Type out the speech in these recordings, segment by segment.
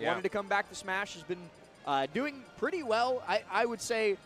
wanted to come back to Smash, has been doing pretty well. I would say,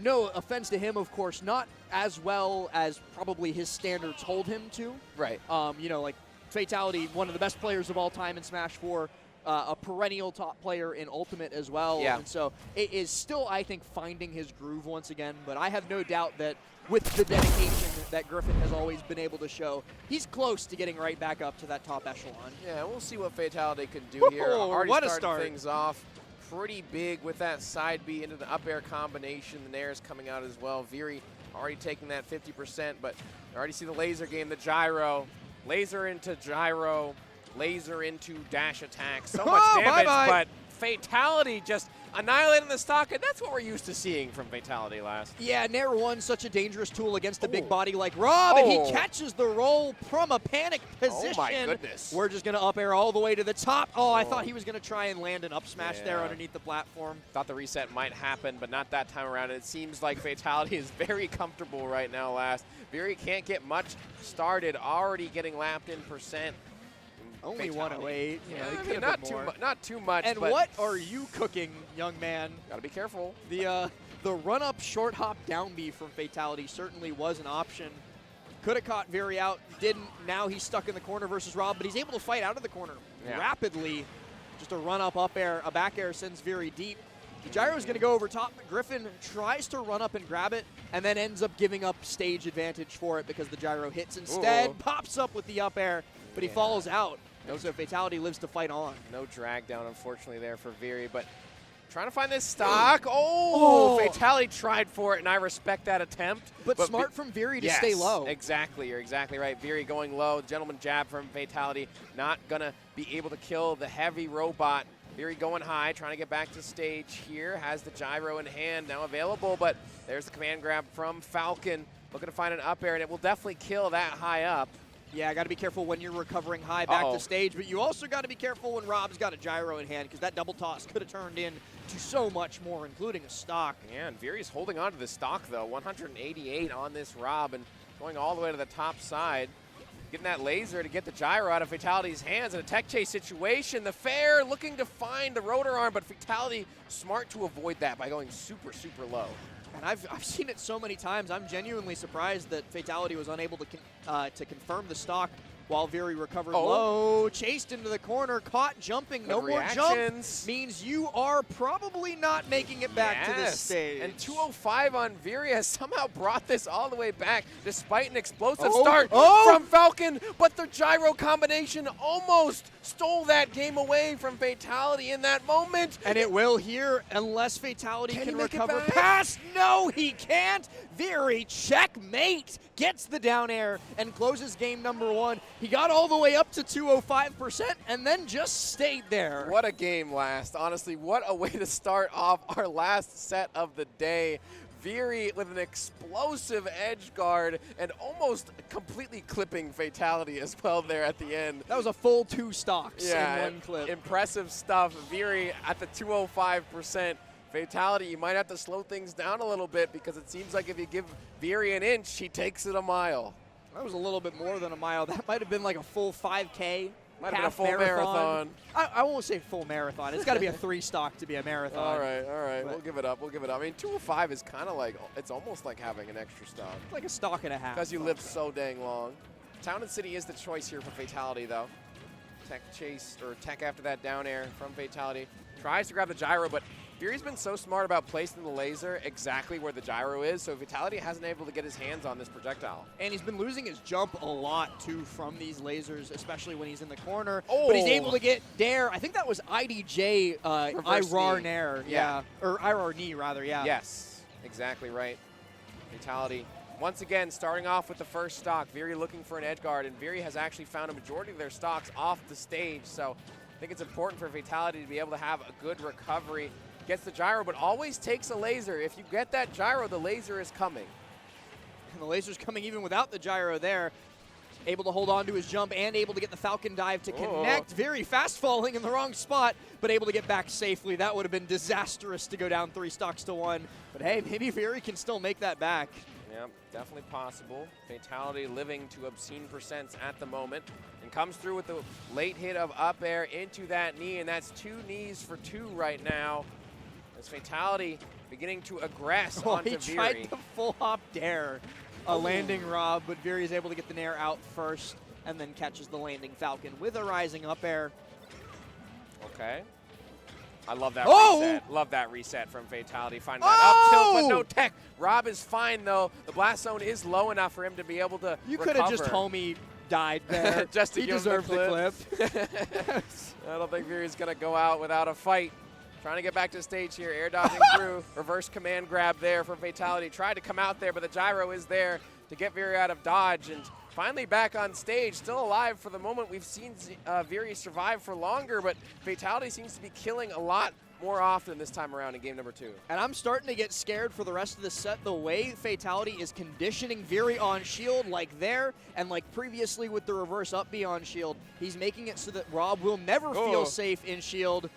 no offense to him, of course, not as well as probably his standards hold him to. Right. You know, like Fatality, one of the best players of all time in Smash 4, a perennial top player in Ultimate as well. Yeah. And so it is still, I think, finding his groove once again. But I have no doubt that with the dedication that Griffin has always been able to show, he's close to getting right back up to that top echelon. Yeah, we'll see what Fatality can do here. Already what a starting start. things off pretty big with that side B into the up air combination. The Nair's coming out as well. Viri already taking that 50%, but you already see the laser game, the gyro. Laser into gyro, laser into dash attack. So much damage, but Fatality just annihilating the stock, and that's what we're used to seeing from Fatality last. Yeah, Nair 1's such a dangerous tool against a big body like Rob, and he catches the roll from a panic position. Oh my goodness. We're just going to up air all the way to the top. Oh, I thought he was going to try and land an up smash there underneath the platform. Thought the reset might happen, but not that time around. And it seems like Fatality is very comfortable right now last. Viri can't get much started, already getting lapped in percent. Only Fatality. 108. Yeah, he I could mean, have not too much. And but what are you cooking, young man? Gotta be careful. The run-up short hop down B from Fatality certainly was an option. Could have caught Viri out, didn't. Now he's stuck in the corner versus Rob, but he's able to fight out of the corner rapidly. Just a run-up up air, a back air sends Viri deep. The gyro is going to go over top, but Griffin tries to run up and grab it, and then ends up giving up stage advantage for it because the gyro hits instead. Pops up with the up air, but he falls out. So Fatality lives to fight on. No drag down, unfortunately, there for Viri, but trying to find this stock. Fatality tried for it, and I respect that attempt. But smart from Viri to stay low. Exactly. You're exactly right. Viri going low. Gentleman jab from Fatality. Not going to be able to kill the heavy robot. Viri going high, trying to get back to stage here. Has the gyro in hand, now available, but there's the command grab from Falcon. Looking to find an up air, and it will definitely kill that high up. Yeah, got to be careful when you're recovering high back to stage, but you also got to be careful when Rob's got a gyro in hand, because that double toss could have turned into so much more, including a stock. Yeah, and Viri's holding on to the stock, though. 188 on this Rob, and going all the way to the top side. Getting that laser to get the gyro out of Fatality's hands in a tech chase situation. The Fair looking to find the rotor arm, but Fatality smart to avoid that by going super, super low. And I've seen it so many times. I'm genuinely surprised that Fatality was unable to confirm the stock while Viri recovered low. Chased into the corner, caught jumping, no more jump. Means you are probably not making it back to this stage. And 205 on Viri has somehow brought this all the way back despite an explosive start from Falcon, but the gyro combination almost stole that game away from Fatality in that moment. And it will here unless Fatality can recover past. No, he can't. Viri, checkmate, gets the down air and closes game number 1. He got all the way up to 205% and then just stayed there. What a game last. Honestly, what a way to start off our last set of the day. Viri with an explosive edge guard and almost completely clipping Fatality as well there at the end. That was a full 2 stocks in one clip. Impressive stuff. Viri at the 205%. Fatality, you might have to slow things down a little bit because it seems like if you give Viri an inch, he takes it a mile. That was a little bit more than a mile. That might have been like a full 5K. Might have been a full marathon. I won't say full marathon. It's got to be a 3 stock to be a marathon. All right. We'll give it up. I mean, 205 is kind of like, it's almost like having an extra stock. It's like a stock and a half. Because you live so dang long. Town and City is the choice here for Fatality, though. Tech chase, or tech after that down air from Fatality. Tries to grab the gyro, but Viri's been so smart about placing the laser exactly where the gyro is, so Fatality hasn't been able to get his hands on this projectile. And he's been losing his jump a lot, too, from these lasers, especially when he's in the corner. But he's able to get Dare. I think that was IDJ, IRAR Nair. Yeah. Or IRAR knee, rather, yeah. Yes, exactly right. Fatality, once again, starting off with the first stock. Viri looking for an edge guard, and Viri has actually found a majority of their stocks off the stage, so I think it's important for Fatality to be able to have a good recovery. Gets the gyro, but always takes a laser. If you get that gyro, the laser is coming. And the laser's coming even without the gyro there. Able to hold on to his jump and able to get the Falcon dive to connect. Very fast falling in the wrong spot, but able to get back safely. That would have been disastrous to go down 3 stocks to 1. But hey, maybe Viri can still make that back. Yeah, definitely possible. Fatality living to obscene percents at the moment. and comes through with the late hit of up air into that knee, and that's 2 knees for 2 right now. As Fatality beginning to aggress onto he Viri. tried the full hop dare, landing Rob, but Viri is able to get the nair out first and then catches the landing Falcon with a rising up air. Okay. I love that Oh! reset. Love that reset from Fatality. Finding that up tilt, but no tech. Rob is fine, though. The blast zone is low enough for him to be able to You could have just homie died there. Just to he give deserved him the clip. I don't think Viri's going to go out without a fight. Trying to get back to the stage here, air dodging through. Reverse command grab there from Fatality. Tried to come out there, but the gyro is there to get Viri out of dodge. And finally back on stage, still alive for the moment. We've seen Viri survive for longer, but Fatality seems to be killing a lot more often this time around in game number 2. And I'm starting to get scared for the rest of the set. The way Fatality is conditioning Viri on shield like there and like previously with the reverse up B on shield, he's making it so that Rob will never feel safe in shield,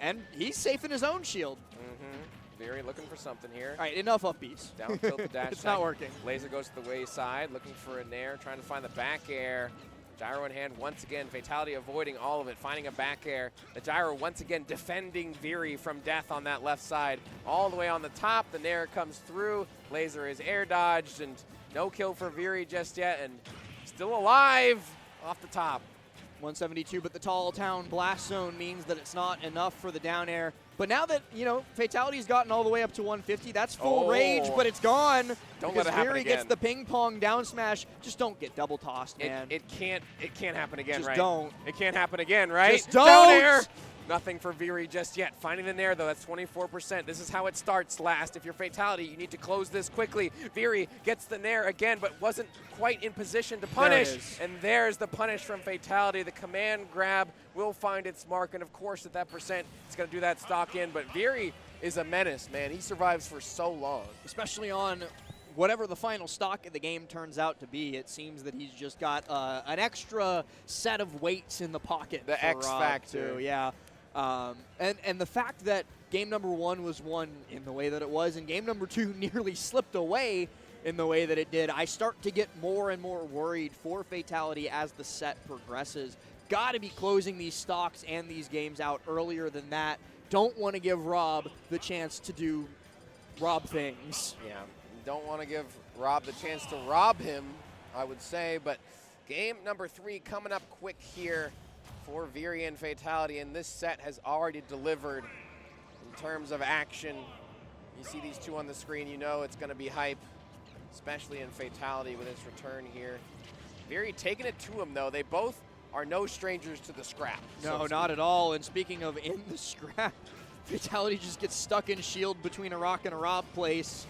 and he's safe in his own shield. Viri looking for something here. All right, enough up Bs. Down tilt the dash. It's not working. Laser goes to the wayside, looking for a nair, trying to find the back air. Gyro in hand once again, Fatality avoiding all of it, finding a back air. The gyro once again defending Viri from death on that left side. All the way on the top, the nair comes through. Laser is air dodged, and no kill for Viri just yet, and still alive off the top. 172, but the Tall Town blast zone means that it's not enough for the down air. But now that, you know, Fatality's gotten all the way up to 150, that's full rage, but it's gone. Don't let it happen Viri again. gets the ping pong down smash. Just don't get double tossed, man. It can't happen again, Just right? don't. It can't happen again, right? Just don't. Down air. Nothing for Viri just yet. Finding the nair, though, that's 24%. This is how it starts last. If you're Fatality, you need to close this quickly. Viri gets the nair again, but wasn't quite in position to punish. And there's the punish from Fatality. The command grab will find its mark, and of course, at that percent, it's going to do that stock in. But Viri is a menace, man. He survives for so long. Especially on whatever the final stock of the game turns out to be. It seems that he's just got an extra set of weights in the pocket. The X factor. Yeah. And the fact that game number 1 was won in the way that it was, and game number 2 nearly slipped away in the way that it did, I start to get more and more worried for Fatality as the set progresses. Got to be closing these stocks and these games out earlier than that. Don't want to give Rob the chance to do Rob things. Yeah, don't want to give Rob the chance to rob him, I would say, but game number 3 coming up quick here for Viri and Fatality, and this set has already delivered in terms of action. You see these two on the screen, you know it's going to be hype, especially in Fatality with its return here. Viri taking it to him, though. They both are no strangers to the scrap. No, not at all. And speaking of in the scrap, Fatality just gets stuck in shield between a rock and a Rob place.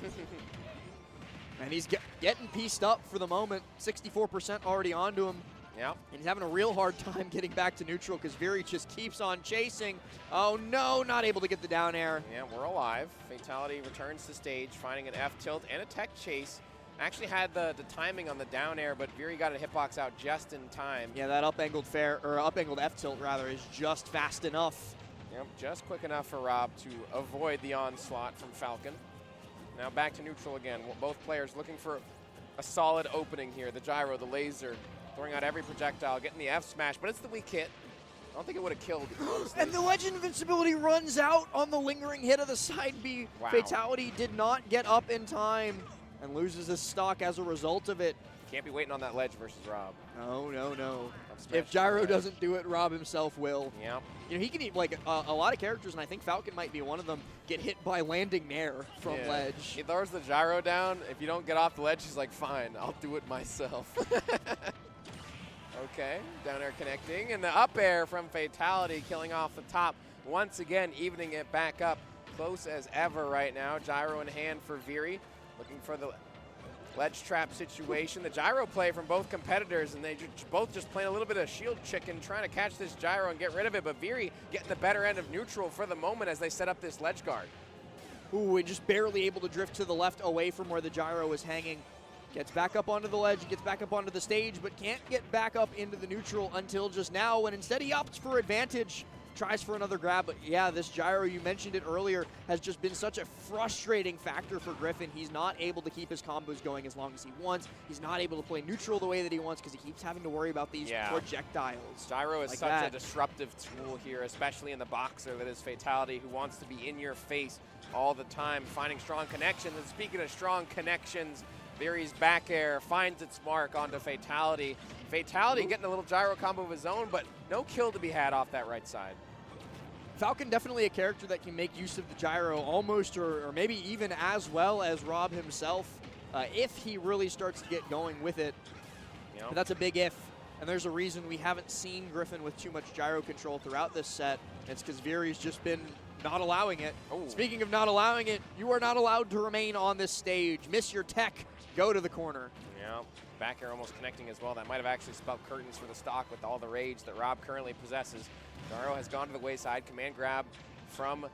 And he's getting pieced up for the moment. 64% already onto him. Yep. And he's having a real hard time getting back to neutral because Viri just keeps on chasing. Oh no, not able to get the down air. Yeah, we're alive. Fatality returns to stage, finding an F tilt and a tech chase. Actually had the timing on the down air, but Viri got a hitbox out just in time. Yeah, that up-angled F tilt rather is just fast enough. Yep, just quick enough for Rob to avoid the onslaught from Falcon. Now back to neutral again. Both players looking for a solid opening here. The gyro, the laser, throwing out every projectile, getting the F smash, but it's the weak hit. I don't think it would have killed, honestly. And the Legend Invincibility runs out on the lingering hit of the side B. Wow. Fatality did not get up in time and loses his stock as a result of it. Can't be waiting on that ledge versus Rob. No, no, no. If Gyro doesn't do it, Rob himself will. Yep. You know, he can, like, a lot of characters, and I think Falcon might be one of them, get hit by landing nair from ledge. He throws the gyro down. If you don't get off the ledge, he's like, fine, I'll do it myself. Okay, down air connecting, and the up air from Fatality killing off the top. Once again, evening it back up. Close as ever right now. Gyro in hand for Viri, looking for the ledge trap situation. The gyro play from both competitors, and they both just playing a little bit of shield chicken, trying to catch this gyro and get rid of it, but Viri getting the better end of neutral for the moment as they set up this ledge guard. Ooh, and just barely able to drift to the left away from where the gyro is hanging. Gets back up onto the ledge, gets back up onto the stage, but can't get back up into the neutral until just now, when instead he opts for advantage. tries for another grab, but yeah, this gyro, you mentioned it earlier, has just been such a frustrating factor for Griffin. He's not able to keep his combos going as long as he wants. He's not able to play neutral the way that he wants because he keeps having to worry about these projectiles. Gyro is like such a disruptive tool here, especially in the boxer that is Fatality, who wants to be in your face all the time, finding strong connections. And speaking of strong connections, Viri's back air finds its mark onto Fatality. Fatality getting a little gyro combo of his own, but no kill to be had off that right side. Falcon definitely a character that can make use of the gyro almost or maybe even as well as Rob himself if he really starts to get going with it. You know? But that's a big if, and there's a reason we haven't seen Griffin with too much gyro control throughout this set. It's because Viri's just been not allowing it. Oh. Speaking of not allowing it, you are not allowed to remain on this stage. Miss your tech, go to the corner. Yeah, back air almost connecting as well. That might have actually spelled curtains for the stock with all the rage that Rob currently possesses. Gyro has gone to the wayside. Command grab from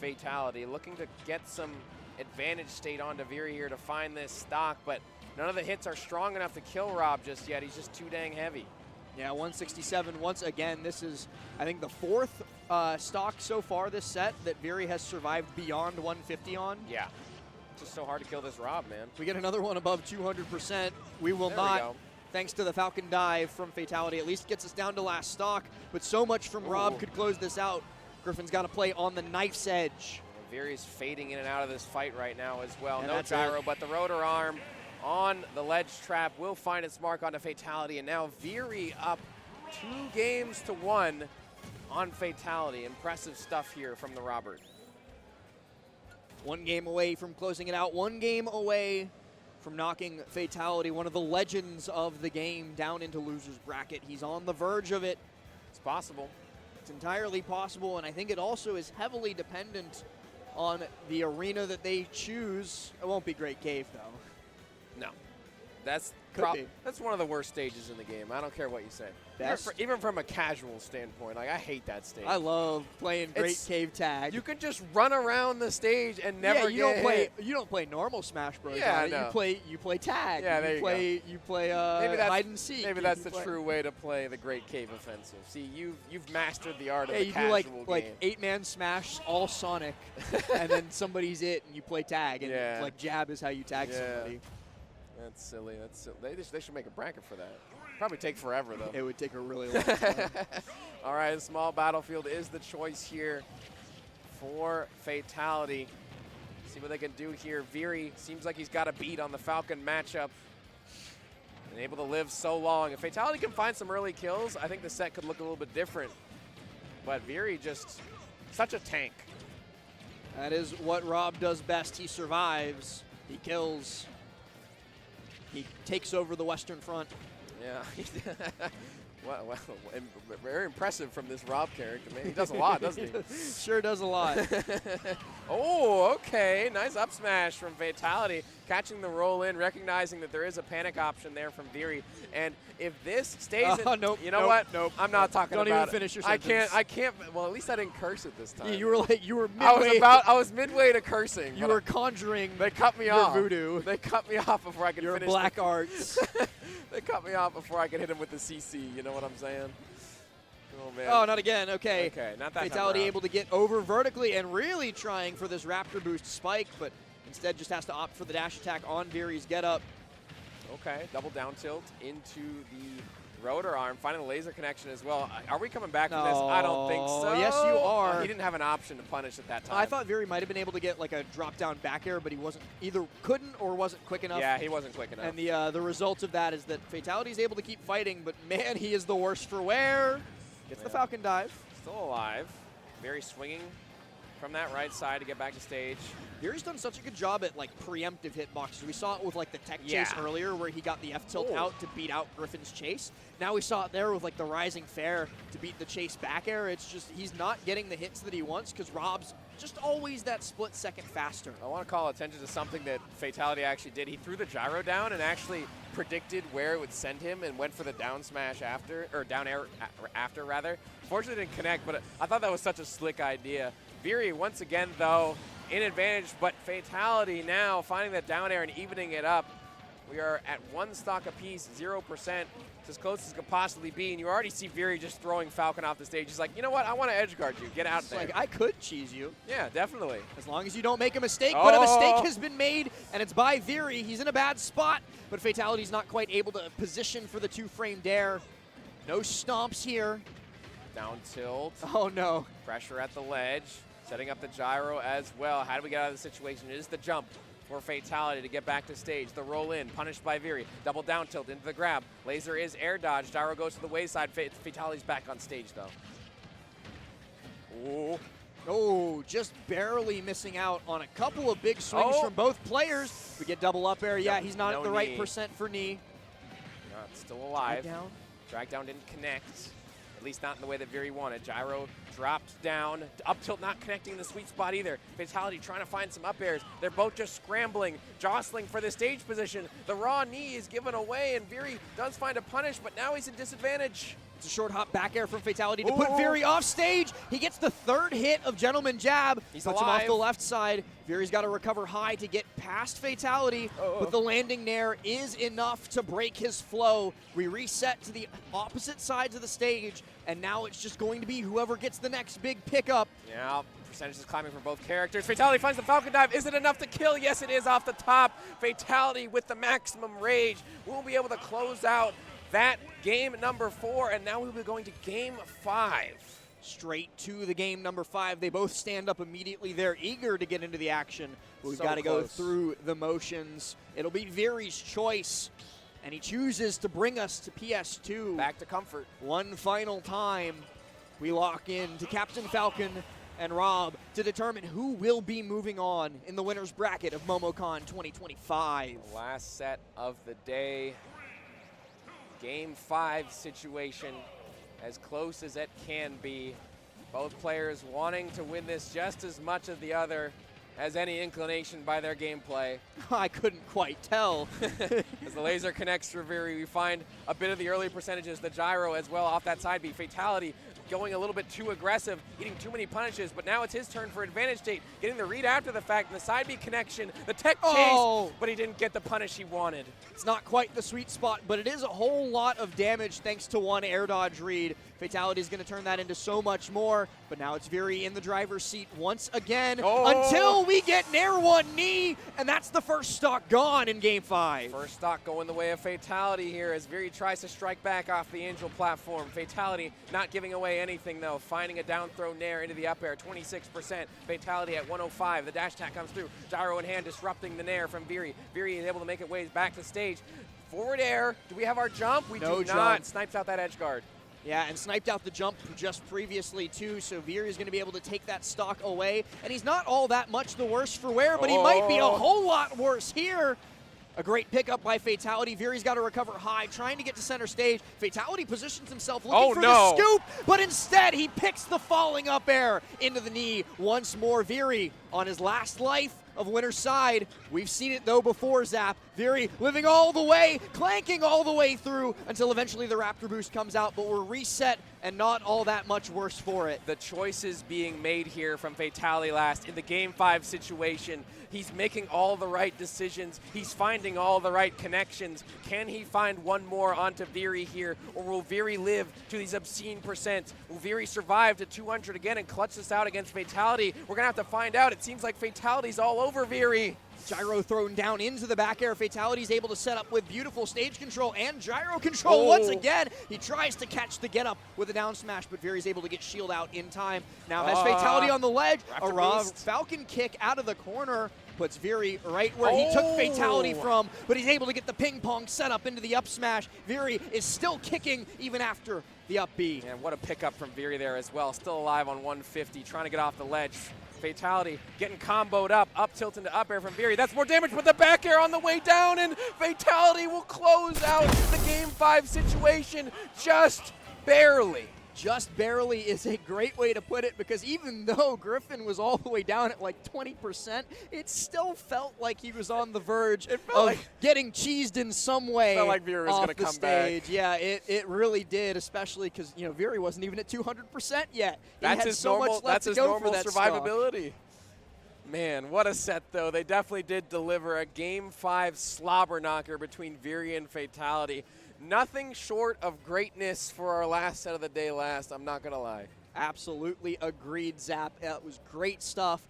Fatality. Looking to get some advantage state onto Viri here to find this stock, but none of the hits are strong enough to kill Rob just yet. He's just too dang heavy. Yeah, 167 once again. This is, I think, the fourth stock so far this set that Viri has survived beyond 150 on. Yeah. It's just so hard to kill this Rob, man. We get another one above 200%. We will There not, we go. thanks to the Falcon dive from Fatality, at least gets us down to last stock, but so much from Rob could close this out. Griffin's got to play on the knife's edge. Viri's fading in and out of this fight right now as well. And no that's gyro, it. but the rotor arm on the ledge trap will find its mark onto Fatality, and now Viri up 2-1 on Fatality. Impressive stuff here from the Robert. 1 game away from closing it out. 1 game away from knocking Fatality, one of the legends of the game, down into loser's bracket. He's on the verge of it. It's possible. It's entirely possible, and I think it also is heavily dependent on the arena that they choose. It won't be Great Cave, though. No. That's that's one of the worst stages in the game. I don't care what you say. Even from a casual standpoint, like I hate that stage. I love playing Great Cave Tag. You can just run around the stage and never get hit. You don't play normal Smash Bros. Yeah, no. You play tag. Yeah, there you play hide and seek. Maybe that's the true way to play the Great Cave Offensive. See, you've mastered the art of the casual you do game. like 8-man Smash, all Sonic, and then somebody's it, and you play tag, and like jab is how you tag somebody. That's silly. That's silly. They should make a bracket for that. Probably take forever, though. It would take a really long time. All right, a small battlefield is the choice here for Fatality. See what they can do here. Viri seems like he's got a beat on the Falcon matchup and able to live so long. If Fatality can find some early kills, I think the set could look a little bit different. But Viri just such a tank. That is what Rob does best. He survives. He kills. He takes over the Western Front. Yeah. Well, very impressive from this Rob character, man. He does a lot, doesn't he? Sure does a lot. Oh, okay. Nice up smash from Fatality. Catching the roll in, recognizing that there is a panic option there from Viri. And if this stays in, nope, you know what? Nope. I'm not talking about it. Don't even finish your sentence. I can't. Well, at least I didn't curse it this time. Yeah, you were midway. I was midway to cursing. You were conjuring. They cut me your off. voodoo. They cut me off before I could your finish. Your black arts. They cut me off before I could hit him with the CC. You know what I'm saying? Oh, man. Oh, not again. Okay. Okay, not that Fatality able to get over vertically and really trying for this Raptor boost spike, but instead just has to opt for the dash attack on Viri's get up. Okay, double down tilt into the rotor arm, finding the laser connection as well. Are we coming back from this? I don't think so. Yes, you are. He didn't have an option to punish at that time. I thought Viri might have been able to get like a drop down back air, but he wasn't couldn't or wasn't quick enough. Yeah, he wasn't quick enough. And the result of that is that Fatality is able to keep fighting, but man, he is the worst for wear. Gets the Falcon dive. Still alive. Very swinging from that right side to get back to stage. Viri's done such a good job at like preemptive hitboxes. We saw it with like the tech chase earlier where he got the F tilt out to beat out Griffin's chase. Now we saw it there with like the rising fair to beat the chase back air. It's just he's not getting the hits that he wants because Rob's just always that split second faster. I want to call attention to something that Fatality actually did. He threw the gyro down and actually predicted where it would send him and went for the down smash after, or down air after rather. Fortunately didn't connect, but I thought that was such a slick idea. Viri once again though in advantage, but Fatality now finding that down air and evening it up. We are at 1 stock apiece, 0%. It's as close as it could possibly be, and you already see Viri just throwing Falcon off the stage. He's like, you know what? I want to edge guard you. Get out there. Like, I could cheese you. Yeah, definitely. As long as you don't make a mistake. But a mistake has been made, and it's by Viri. He's in a bad spot, but Fatality's not quite able to position for the two-frame dare. No stomps here. Down tilt. Oh, no. Pressure at the ledge. Setting up the gyro as well. How do we get out of the situation? It is the jump for Fatality to get back to stage. The roll in, punished by Viri. Double down tilt into the grab. Laser is air dodge. Gyro goes to the wayside. Fatality's back on stage, though. Ooh. Oh, just barely missing out on a couple of big swings from both players. We get double up air. Yeah, he's not at the right percent for knee. Still alive. Drag down. Drag down didn't connect. At least not in the way that Viri wanted. Gyro dropped down. Up tilt not connecting in the sweet spot either. Fatality trying to find some up airs. They're both just scrambling, jostling for the stage position. The raw knee is given away, and Viri does find a punish, but now he's in disadvantage. It's a short hop back air from Fatality to put Viri off stage. He gets the third hit of Gentleman Jab. He's puts him off the left side. Viri's got to recover high to get past Fatality, but the landing nair is enough to break his flow. We reset to the opposite sides of the stage, and now it's just going to be whoever gets the next big pickup. Yeah, percentages climbing for both characters. Fatality finds the Falcon dive. Is it enough to kill? Yes, it is off the top. Fatality with the maximum rage will be able to close out that game number 4, and now we'll be going to game 5. Straight to the game number 5. They both stand up immediately. They're eager to get into the action. We've got to go through the motions. It'll be Viri's choice, and he chooses to bring us to PS2. Back to comfort. One final time, we lock in to Captain Falcon and Rob to determine who will be moving on in the winner's bracket of MomoCon 2025. The last set of the day. Game 5 situation, as close as it can be. Both players wanting to win this just as much as the other has any inclination by their gameplay. I couldn't quite tell. As the laser connects through Viri, we find a bit of the early percentages. The gyro as well off that side B. Fatality going a little bit too aggressive, eating too many punishes, but now it's his turn for advantage state, getting the read after the fact, and the side B connection, the tech chase, but he didn't get the punish he wanted. It's not quite the sweet spot, but it is a whole lot of damage thanks to one air dodge read. Fatality is going to turn that into so much more, but now it's Viri in the driver's seat once again until we get Nair 1 knee, and that's the first stock gone in Game 5. First stock going the way of Fatality here as Viri tries to strike back off the Angel platform. Fatality not giving away anything though, finding a down throw Nair into the up air, 26%. Fatality at 105, the dash attack comes through. Gyro in hand disrupting the Nair from Viri. Viri is able to make it ways back to stage. Forward air, do we have our jump? We do not. Snipes out that edge guard. Yeah, and sniped out the jump just previously, too, so Viri is going to be able to take that stock away. And he's not all that much the worse for wear, but he might be a whole lot worse here. A great pickup by Fatality. Viri's got to recover high, trying to get to center stage. Fatality positions himself looking for the scoop, but instead he picks the falling up air into the knee once more. Viri on his last life of winner's side. We've seen it, though, before, Zap. Viri living all the way, clanking all the way through until eventually the Raptor boost comes out, but we're reset and not all that much worse for it. The choices being made here from Fatality last in the Game 5 situation. He's making all the right decisions. He's finding all the right connections. Can he find one more onto Viri here, or will Viri live to these obscene percents? Will Viri survive to 200 again and clutch this out against Fatality? We're going to have to find out. It seems like Fatality's all over Viri. Gyro thrown down into the back air. Fatality's able to set up with beautiful stage control and gyro control once again. He tries to catch the get up with a down smash, but Viri's able to get shield out in time. Now has Fatality on the ledge. A Falcon kick out of the corner puts Viri right where he took Fatality from, but he's able to get the ping pong set up into the up smash. Viri is still kicking even after the up B. And what a pickup from Viri there as well. Still alive on 150, trying to get off the ledge. Fatality getting comboed up tilt into up air from Viri. That's more damage, but the back air on the way down, and Fatality will close out the Game 5 situation just barely. Just barely is a great way to put it, because even though Griffin was all the way down at like 20%, it still felt like he was on the verge of getting cheesed in some way. Felt like Viri was going to come back. Yeah, it really did, especially because Viri wasn't even at 200% yet. That's his normal survivability. Man, what a set, though. They definitely did deliver a Game 5 slobber knocker between Viri and Fatality. Nothing short of greatness for our last set of the day last, I'm not going to lie. Absolutely agreed, Zap. It was great stuff.